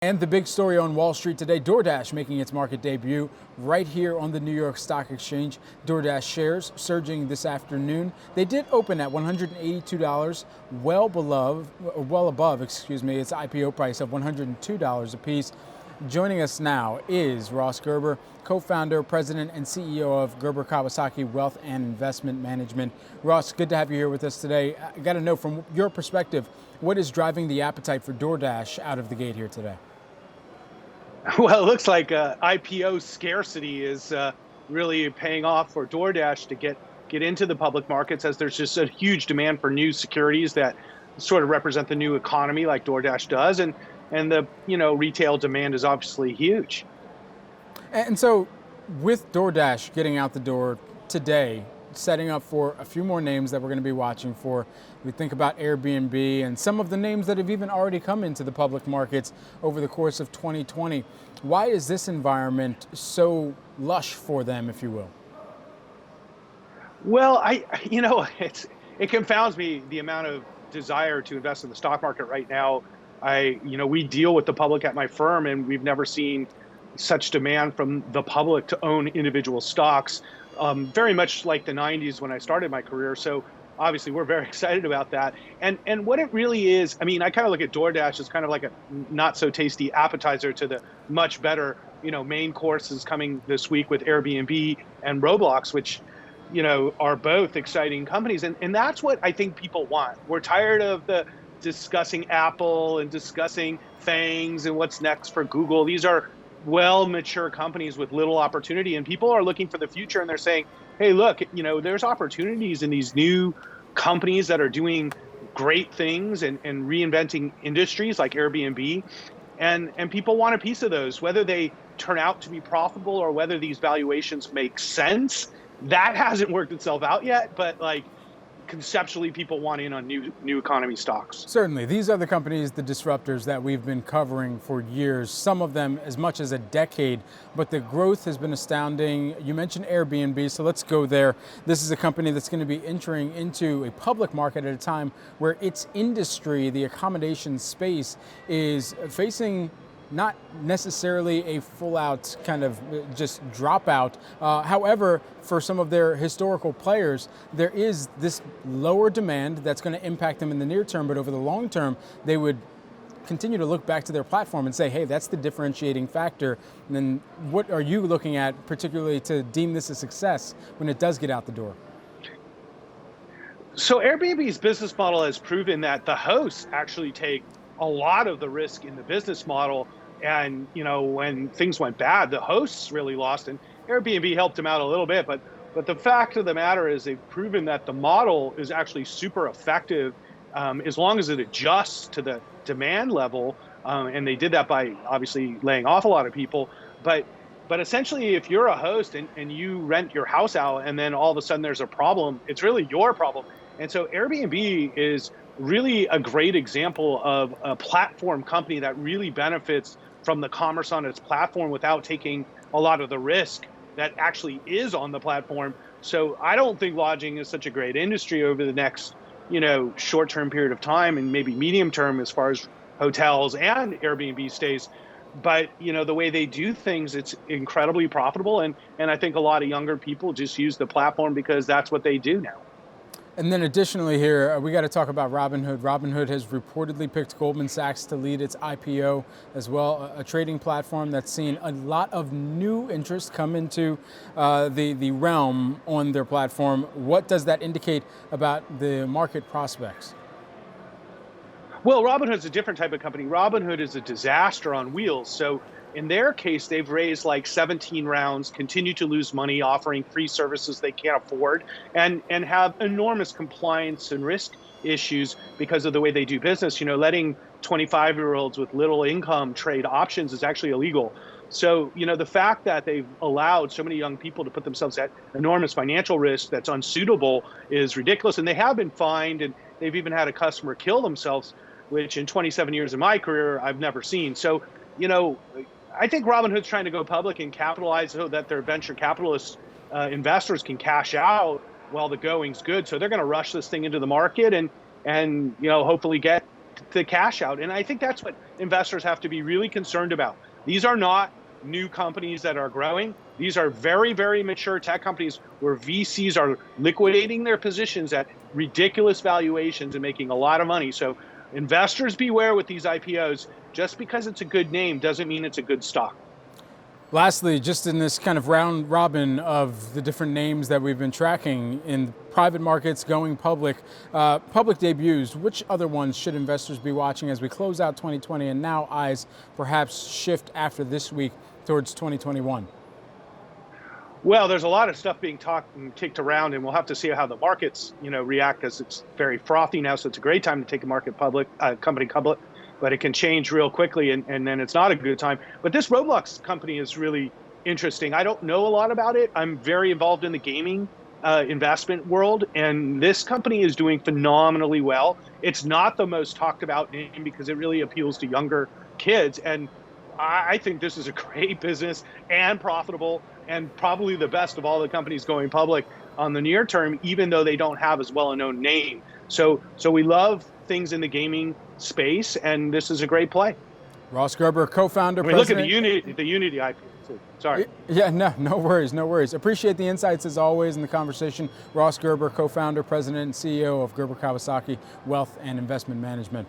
And the big story on Wall Street today, DoorDash making its market debut right here on the New York Stock Exchange. DoorDash shares surging this afternoon. They did open at $182, well above, its IPO price of $102 a piece. Joining us now is Ross Gerber, co-founder, president, and CEO of Gerber Kawasaki Wealth and Investment Management. Ross, good to have you here with us today. I got to know, from your perspective, what is driving the appetite for DoorDash out of the gate here today? Well, it looks like IPO scarcity is really paying off for DoorDash to get into the public markets, as there's just a huge demand for new securities that sort of represent the new economy, like DoorDash does, and the retail demand is obviously huge. And so, with DoorDash getting out the door today, setting up for a few more names that we're going to be watching for. We think about Airbnb and some of the names that have even already come into the public markets over the course of 2020. Why is this environment so lush for them, if you will? Well, it confounds me, the amount of desire to invest in the stock market right now. We deal with the public at my firm, and we've never seen such demand from the public to own individual stocks. Very much like the 90s when I started my career. So obviously we're very excited about that. And what it really is, I kind of look at DoorDash as kind of like a not so tasty appetizer to the much better, main courses coming this week with Airbnb and Roblox, which, are both exciting companies. And that's what I think people want. We're tired of the discussing Apple and discussing FANGs and what's next for Google. These are well-mature companies with little opportunity, and people are looking for the future, and they're saying, hey, look, there's opportunities in these new companies that are doing great things and reinventing industries like Airbnb, and people want a piece of those, whether they turn out to be profitable or whether these valuations make sense. That hasn't worked itself out yet, but conceptually, people want in on new economy stocks. Certainly. These are the companies, the disruptors that we've been covering for years, some of them as much as a decade, but the growth has been astounding. You mentioned Airbnb, so let's go there. This is a company that's going to be entering into a public market at a time where its industry, the accommodation space, is facing not necessarily a full-out kind of just dropout. However, for some of their historical players, there is this lower demand that's going to impact them in the near term, but over the long term, they would continue to look back to their platform and say, hey, that's the differentiating factor. And then what are you looking at particularly to deem this a success when it does get out the door? So Airbnb's business model has proven that the hosts actually take a lot of the risk in the business model. And, when things went bad, the hosts really lost, and Airbnb helped them out a little bit. But the fact of the matter is they've proven that the model is actually super effective as long as it adjusts to the demand level. And they did that by obviously laying off a lot of people. But essentially, if you're a host and you rent your house out and then all of a sudden there's a problem, it's really your problem. And so Airbnb is really a great example of a platform company that really benefits from the commerce on its platform without taking a lot of the risk that actually is on the platform. So I don't think lodging is such a great industry over the next, short-term period of time, and maybe medium term as far as hotels and Airbnb stays. But, the way they do things, it's incredibly profitable. And I think a lot of younger people just use the platform because that's what they do now. And then additionally here, we got to talk about Robinhood. Robinhood has reportedly picked Goldman Sachs to lead its IPO as well, a trading platform that's seen a lot of new interest come into the realm on their platform. What does that indicate about the market prospects? Well, Robinhood's a different type of company. Robinhood is a disaster on wheels. So in their case, they've raised 17 rounds, continue to lose money, offering free services they can't afford, and have enormous compliance and risk issues because of the way they do business. Letting 25-year-olds with little income trade options is actually illegal. So, the fact that they've allowed so many young people to put themselves at enormous financial risk that's unsuitable is ridiculous. And they have been fined, and they've even had a customer kill themselves, which in 27 years of my career, I've never seen. So, I think Robinhood's trying to go public and capitalize so that their venture capitalist investors can cash out while the going's good. So they're going to rush this thing into the market and hopefully get the cash out. And I think that's what investors have to be really concerned about. These are not new companies that are growing. These are very, very mature tech companies where VCs are liquidating their positions at ridiculous valuations and making a lot of money. So investors beware with these IPOs. Just because it's a good name doesn't mean it's a good stock. Lastly, just in this kind of round robin of the different names that we've been tracking in private markets going public, public debuts, which other ones should investors be watching as we close out 2020 and now eyes perhaps shift after this week towards 2021? Well, there's a lot of stuff being talked and kicked around, and we'll have to see how the markets, react, because it's very frothy now. So it's a great time to take a company public, but it can change real quickly, and then it's not a good time. But this Roblox company is really interesting. I don't know a lot about it. I'm very involved in the gaming investment world, and this company is doing phenomenally well. It's not the most talked about name because it really appeals to younger kids, and I think this is a great business and profitable and probably the best of all the companies going public on the near term, even though they don't have as well a known name. So we love things in the gaming space, and this is a great play. Ross Gerber, co-founder, Look at the Unity IPO too. Sorry. Yeah, no worries, no worries. Appreciate the insights as always in the conversation. Ross Gerber, co-founder, president, and CEO of Gerber Kawasaki Wealth and Investment Management.